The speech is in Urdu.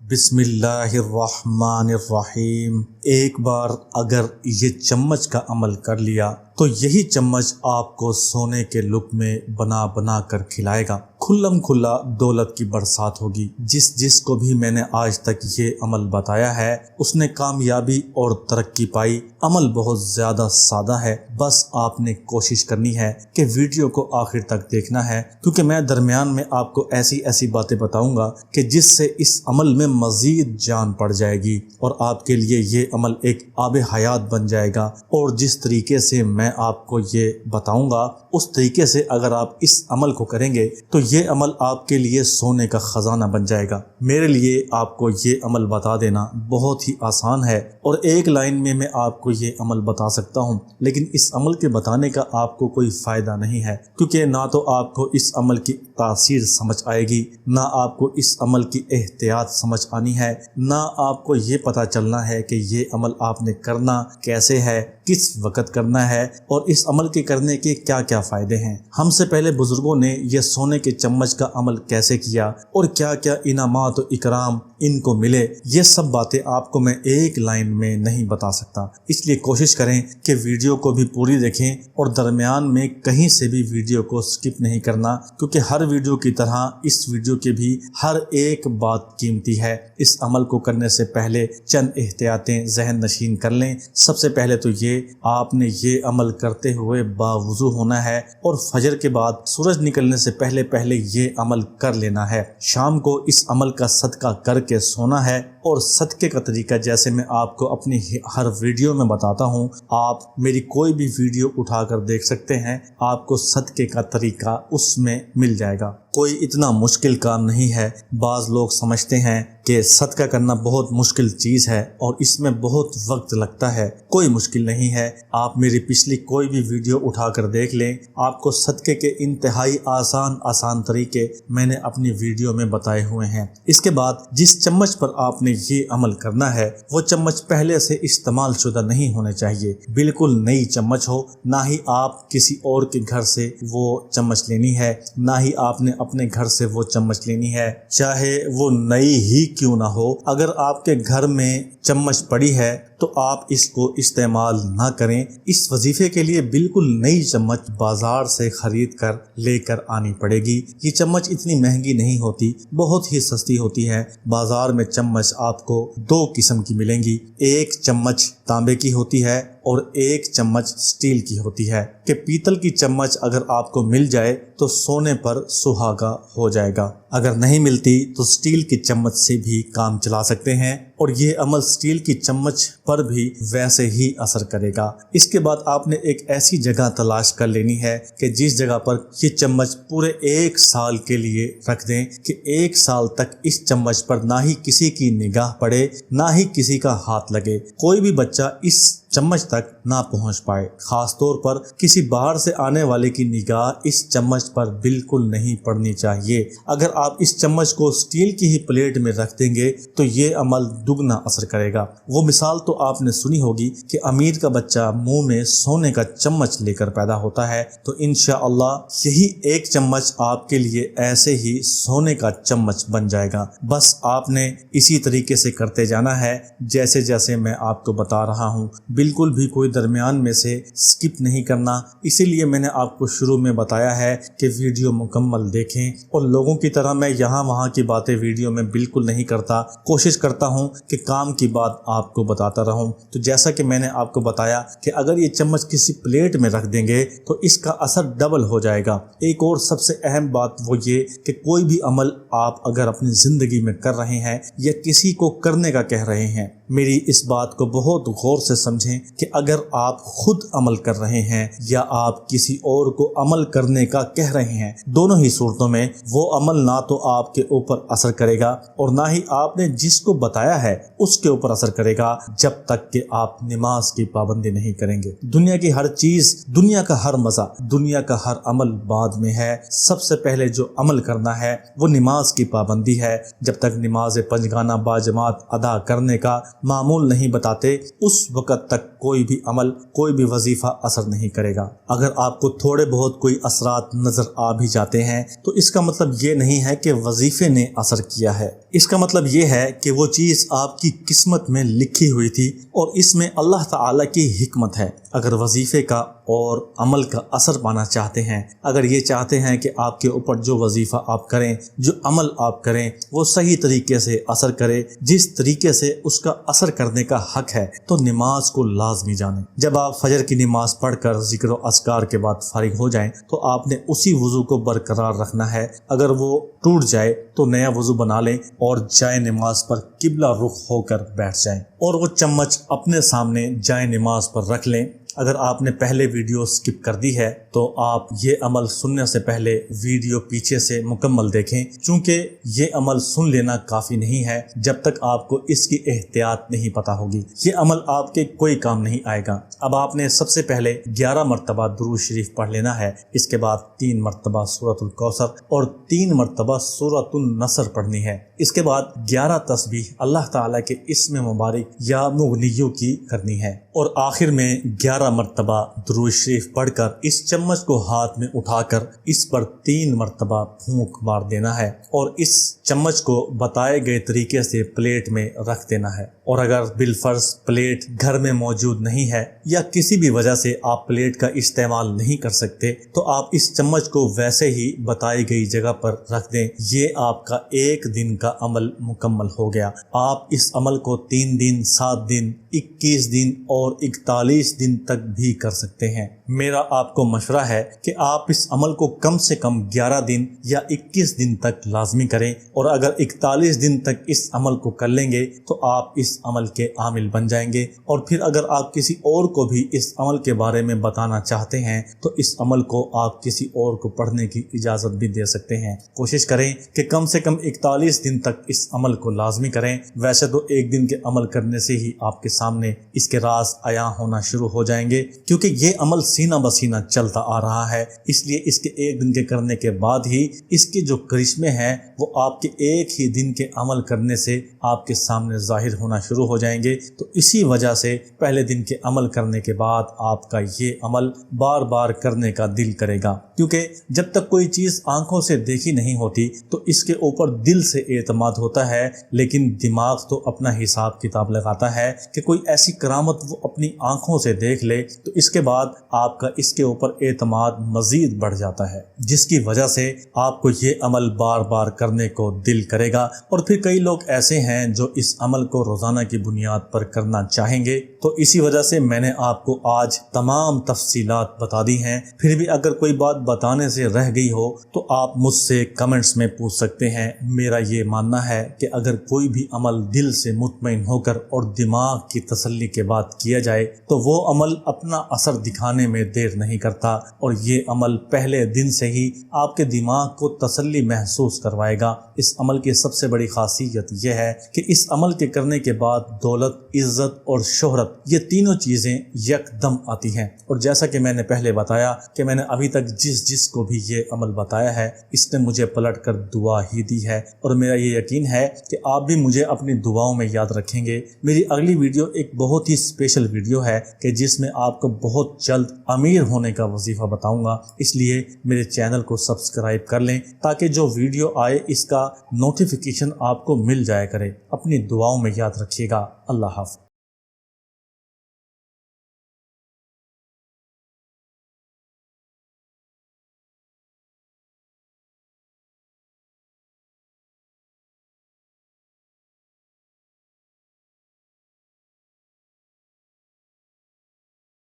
بسم اللہ الرحمن الرحیم۔ ایک بار اگر یہ چمچ کا عمل کر لیا تو یہی چمچ آپ کو سونے کے لقمے بنا بنا کر کھلائے گا۔ کھلم کھلا دولت کی برسات ہوگی۔ جس کو بھی میں نے آج تک یہ عمل بتایا ہے اس نے کامیابی اور ترقی پائی۔ عمل بہت زیادہ سادہ ہے، بس آپ نے کوشش کرنی ہے کہ ویڈیو کو آخر تک دیکھنا ہے، کیونکہ میں درمیان میں آپ کو ایسی باتیں بتاؤں گا کہ جس سے اس عمل میں مزید جان پڑ جائے گی اور آپ کے لیے یہ عمل ایک آب حیات بن جائے گا۔ اور جس طریقے سے میں آپ کو یہ بتاؤں گا اس طریقے سے اگر آپ اس عمل کو کریں گے تو یہ عمل آپ کے لیے سونے کا خزانہ بن جائے گا۔ میرے لیے آپ کو یہ عمل بتا دینا بہت ہی آسان ہے اور ایک لائن میں آپ کو یہ عمل بتا سکتا ہوں، لیکن اس عمل کے بتانے کا آپ کو کوئی فائدہ نہیں ہے، کیونکہ نہ تو آپ کو اس عمل کی تاثیر سمجھ آئے گی، نہ آپ کو اس عمل کی احتیاط سمجھ آنی ہے، نہ آپ کو یہ پتہ چلنا ہے کہ یہ عمل آپ نے کرنا کیسے ہے، کس وقت کرنا ہے اور اس عمل کے کرنے کے کیا کیا فائدے ہیں۔ ہم سے پہلے بزرگوں نے یہ سونے کے چمچ کا عمل کیسے کیا اور کیا کیا انعامات و اکرام ان کو ملے، یہ سب باتیں آپ کو میں ایک لائن میں نہیں بتا سکتا۔ اس لیے کوشش کریں کہ ویڈیو کو بھی پوری دیکھیں اور درمیان میں کہیں سے بھی ویڈیو کو سکپ نہیں کرنا، کیونکہ ہر ویڈیو کی طرح اس ویڈیو کے بھی ہر ایک بات قیمتی ہے۔ اس عمل کو کرنے سے پہلے چند احتیاطیں ذہن نشین کر لیں۔ سب سے پہلے تو آپ نے یہ عمل کرتے ہوئے باوضو ہونا ہے اور فجر کے بعد سورج نکلنے سے پہلے یہ عمل کر لینا ہے۔ شام کو اس عمل کا صدقہ کر کے سونا ہے، اور صدقے کا طریقہ جیسے میں آپ کو اپنی ہر ویڈیو میں بتاتا ہوں، آپ میری کوئی بھی ویڈیو اٹھا کر دیکھ سکتے ہیں، آپ کو صدقے کا طریقہ اس میں مل جائے گا۔ کوئی اتنا مشکل کام نہیں ہے۔ بعض لوگ سمجھتے ہیں کہ صدقہ کرنا بہت مشکل چیز ہے اور اس میں بہت وقت لگتا ہے۔ کوئی مشکل نہیں ہے، آپ میری پچھلی کوئی بھی ویڈیو اٹھا کر دیکھ لیں، آپ کو صدقے کے انتہائی آسان طریقے میں نے اپنی ویڈیو میں بتائے ہوئے ہیں۔ اس کے بعد جس چمچ پر آپ نے یہ عمل کرنا ہے وہ چمچ پہلے سے استعمال شدہ نہیں ہونے چاہیے، بالکل نئی چمچ ہو۔ نہ ہی آپ کسی اور کے گھر سے وہ چمچ لینی ہے، نہ ہی آپ نے اپنے گھر سے وہ چمچ لینی ہے، چاہے وہ نئی ہی کیوں نہ ہو۔ اگر آپ کے گھر میں چمچ پڑی ہے تو آپ اس کو استعمال نہ کریں۔ اس وظیفے کے لیے بالکل نئی چمچ بازار سے خرید کر لے کر آنی پڑے گی۔ یہ چمچ اتنی مہنگی نہیں ہوتی، بہت ہی سستی ہوتی ہے۔ بازار میں چمچ آپ کو دو قسم کی ملیں گی، ایک چمچ تانبے کی ہوتی ہے اور ایک چمچ سٹیل کی ہوتی ہے، کہ پیتل کی چمچ اگر آپ کو مل جائے تو سونے پر سہاگا ہو جائے گا، اگر نہیں ملتی تو سٹیل کی چمچ سے بھی کام چلا سکتے ہیں، اور یہ عمل سٹیل کی چمچ پر بھی ویسے ہی اثر کرے گا۔ اس کے بعد آپ نے ایک ایسی جگہ تلاش کر لینی ہے کہ جس جگہ پر یہ چمچ پورے 1 سال کے لیے رکھ دیں، کہ 1 سال تک اس چمچ پر نہ ہی کسی کی نگاہ پڑے، نہ ہی کسی کا ہاتھ لگے، کوئی بھی بچہ اس چمچ تک نہ پہنچ پائے۔ خاص طور پر کسی باہر سے آنے والے کی نگاہ اس چمچ پر بالکل نہیں پڑنی چاہیے۔ اگر آپ اس چمچ کو سٹیل کی ہی پلیٹ میں رکھ دیں گے تو یہ عمل دگنا اثر کرے گا۔ وہ مثال تو آپ نے سنی ہوگی کہ امیر کا بچہ منہ میں سونے کا چمچ لے کر پیدا ہوتا ہے، تو انشاءاللہ یہی ایک چمچ آپ کے لیے ایسے ہی سونے کا چمچ بن جائے گا۔ بس آپ نے اسی طریقے سے کرتے جانا ہے جیسے میں آپ کو بتا رہا ہوں، بالکل بھی کوئی درمیان میں سے سکپ نہیں کرنا۔ اسی لیے میں نے آپ کو شروع میں بتایا ہے کہ ویڈیو مکمل دیکھیں، اور لوگوں کی طرح میں یہاں وہاں کی باتیں ویڈیو میں بالکل نہیں کرتا، کوشش کرتا ہوں کہ کام کی بات آپ کو بتاتا رہوں۔ تو جیسا کہ میں نے آپ کو بتایا کہ اگر یہ چمچ کسی پلیٹ میں رکھ دیں گے تو اس کا اثر ڈبل ہو جائے گا۔ ایک اور سب سے اہم بات وہ یہ کہ کوئی بھی عمل آپ اگر اپنی زندگی میں کر رہے ہیں یا کسی کو کرنے کا کہہ رہے ہیں، میری اس بات کو بہت غور سے سمجھیں کہ اگر آپ خود عمل کر رہے ہیں یا آپ کسی اور کو عمل کرنے کا کہہ رہے ہیں، دونوں ہی صورتوں میں وہ عمل نہ تو آپ کے اوپر اثر کرے گا اور نہ ہی آپ نے جس کو بتایا ہے اس کے اوپر اثر کرے گا، جب تک کہ آپ نماز کی پابندی نہیں کریں گے۔ دنیا کی ہر چیز، دنیا کا ہر مزہ، دنیا کا ہر عمل بعد میں ہے۔ سب سے پہلے جو عمل کرنا ہے وہ نماز کی پابندی ہے۔ جب تک نماز پنجگانہ باجماعت ادا کرنے کا معمول نہیں بتاتے اس وقت تک کوئی بھی عمل، کوئی بھی وظیفہ اثر نہیں کرے گا۔ اگر آپ کو تھوڑے بہت کوئی اثرات نظر آ بھی جاتے ہیں تو اس کا مطلب یہ نہیں ہے کہ وظیفے نے اثر کیا ہے، اس کا مطلب یہ ہے کہ وہ چیز آپ کی قسمت میں لکھی ہوئی تھی اور اس میں اللہ تعالی کی حکمت ہے۔ اگر وظیفے کا اور عمل کا اثر پانا چاہتے ہیں، اگر یہ چاہتے ہیں کہ آپ کے اوپر جو وظیفہ آپ کریں، جو عمل آپ کریں، وہ صحیح طریقے سے اثر کرے، جس طریقے سے اس کا اثر کرنے کا حق ہے، تو نماز کو لازمی جانیں۔ جب آپ فجر کی نماز پڑھ کر ذکر و اذکار کے بعد فارغ ہو جائیں تو آپ نے اسی وضو کو برقرار رکھنا ہے۔ اگر وہ ٹوٹ جائے تو نیا وضو بنا لیں اور جائے نماز پر قبلہ رخ ہو کر بیٹھ جائیں اور وہ چمچ اپنے سامنے جائے نماز پر رکھ لیں۔ اگر آپ نے پہلے ویڈیو سکپ کر دی ہے تو آپ یہ عمل سننے سے پہلے ویڈیو پیچھے سے مکمل دیکھیں، چونکہ یہ عمل سن لینا کافی نہیں ہے جب تک آپ کو اس کی احتیاط نہیں پتہ ہوگی۔ یہ عمل آپ کے کوئی کام نہیں آئے گا۔ اب آپ نے سب سے پہلے 11 مرتبہ درود شریف پڑھ لینا ہے، اس کے بعد 3 مرتبہ سورۃ الکوثر اور 3 مرتبہ سورۃ النصر پڑھنی ہے۔ اس کے بعد 11 تسبیح اللہ تعالیٰ کے اسم مبارک یا مغنیوں کی کرنی ہے، اور آخر میں 11 مرتبہ درود شریف پڑھ کر اس چمچ کو ہاتھ میں اٹھا کر اس پر 3 مرتبہ پھونک مار دینا ہے اور اس چمچ کو بتائے گئے طریقے سے پلیٹ میں رکھ دینا ہے۔ اور اگر بالفرض پلیٹ گھر میں موجود نہیں ہے یا کسی بھی وجہ سے آپ پلیٹ کا استعمال نہیں کر سکتے تو آپ اس چمچ کو ویسے ہی بتائی گئی جگہ پر رکھ دیں۔ یہ آپ کا 1 دن کا عمل مکمل ہو گیا۔ آپ اس عمل کو 3 دن، 7 دن، 21 دن اور 41 دن تک بھی کر سکتے ہیں۔ میرا آپ کو مشورہ ہے کہ آپ اس عمل کو کم سے کم 11 دن یا 21 دن تک لازمی کریں، اور اگر 41 دن تک اس عمل کو کر لیں گے تو آپ اس عمل کے عامل بن جائیں گے۔ اور پھر اگر آپ کسی اور کو بھی اس عمل کے بارے میں بتانا چاہتے ہیں تو اس عمل کو آپ کسی اور کو پڑھنے کی اجازت بھی دے سکتے ہیں۔ کوشش کریں کہ کم سے کم 41 دن تک اس عمل کو لازمی کریں۔ ویسے تو 1 دن کے عمل کرنے سے ہی آپ کے سامنے اس کے راز عیاں ہونا شروع ہو جائیں گے، کیونکہ یہ عمل سینہ بسینہ چلتا آ رہا ہے، اس لیے اس کے 1 دن کے کرنے کے بعد ہی اس کے جو کرشمے ہیں وہ آپ کے 1 ہی دن کے عمل کرنے سے آپ کے سامنے ظاہر ہونا شروع ہو جائیں گے۔ تو اسی وجہ سے پہلے دن کے عمل کرنے کے بعد آپ کا یہ عمل بار بار کرنے کا دل کرے گا، کیونکہ جب تک کوئی چیز آنکھوں سے دیکھی نہیں ہوتی تو اس کے اوپر دل سے اعتماد ہوتا ہے، لیکن دماغ تو اپنا حساب کتاب لگاتا ہے کہ کوئی ایسی کرامت وہ اپنی آنکھوں سے دیکھ لے تو اس کے بعد آپ کا اس کے اوپر اعتماد مزید بڑھ جاتا ہے، جس کی وجہ سے آپ کو یہ عمل بار بار کرنے کو دل کرے گا۔ اور پھر کئی لوگ ایسے ہیں جو اس عمل کو روزانہ کی بنیاد پر کرنا چاہیں گے، تو اسی وجہ سے میں نے آپ کو آج تمام تفصیلات بتا دی ہیں۔ پھر بھی اگر کوئی بات بتانے سے رہ گئی ہو تو آپ مجھ سے کمنٹس میں پوچھ سکتے ہیں۔ میرا یہ ماننا ہے کہ اگر کوئی بھی عمل دل سے مطمئن ہو کر اور دماغ کی تسلی کے بعد کیا جائے تو وہ عمل اپنا اثر دکھانے میں دیر نہیں کرتا، اور یہ عمل پہلے دن سے ہی آپ کے دماغ کو تسلی محسوس کروائے گا۔ اس عمل کی سب سے بڑی خاصیت یہ ہے کہ اس عمل کے کرنے کے بعد دولت، عزت اور شہرت، یہ تینوں چیزیں یکدم آتی ہیں۔ اور جیسا کہ میں نے پہلے بتایا کہ میں نے ابھی تک جس کو بھی یہ عمل بتایا ہے اس نے مجھے پلٹ کر دعا ہی دی ہے، اور میرا یہ یقین ہے کہ آپ بھی مجھے اپنی دعاؤں میں یاد رکھیں گے۔ میری اگلی ویڈیو ایک بہت ہی اسپیشل ویڈیو ہے کہ جس میں آپ کو بہت جلد امیر ہونے کا وظیفہ بتاؤں گا، اس لیے میرے چینل کو سبسکرائب کر لیں تاکہ جو ویڈیو آئے اس کا نوٹیفیکیشن آپ کو مل جایا کرے۔ اپنی دعاؤں میں یاد رکھیے گا۔ اللہ حافظ۔